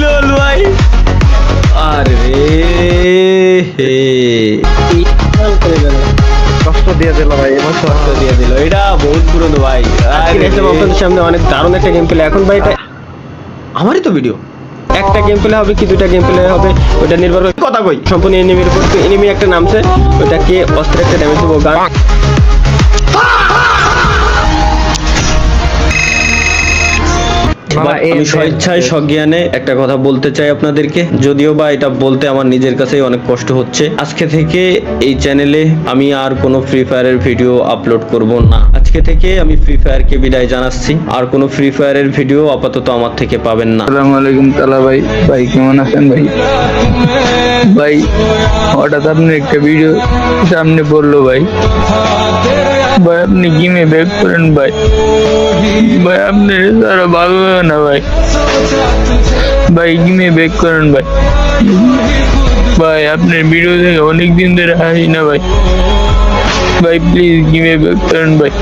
লোল ভাই আরে কষ্ট দিয়ে দিল ভাই, কষ্ট দিয়ে দিল, এটা বহুত পুরনো ভাই। আপনাদের সামনে অনেক দারুণ একটা গেম প্লে। এখন ভাই এটা আমারই তো ভিডিও, একটা গেম প্লে হবে কি দুটা গেম প্লে হবে ওটা নির্ভর করে কথা কই সম্পূর্ণ এনিমির উপর। এনিমি একটা নামছে, ওটাকে অস্ত্রের একটা ড্যামেজ দেবো গান। আমি স্বেচ্ছায় সজ্ঞানে একটা কথা বলতে চাই আপনাদেরকে, যদিও বা এটা বলতে আমার নিজের কাছেই অনেক কষ্ট হচ্ছে। আজকে থেকে এই চ্যানেলে আমি আর কোনো ফ্রি ফায়ারের ভিডিও আপলোড করব না। আজকে থেকে আমি ফ্রি ফায়ারকে বিদায় জানাচ্ছি, আর কোনো ফ্রি ফায়ারের ভিডিও আপাতত আমার থেকে পাবেন না। আসসালামু আলাইকুম তালা ভাই, ভাই কেমন আছেন ভাই? ভাই হঠাৎ আপনি একটা ভিডিও সামনে বললো ভাই, ভাই আপনি গেমে ব্যাক করেন ভাই, ভাই আপনি তারা ভালো লাগে না ভাই, ভাই গেমে ব্যাক করেন ভাই, ভাই আপনার ভিডিও থেকে অনেক দিন ধরে আসি না ভাই, ভাই প্লিজ গেমে ব্যাক করেন ভাই।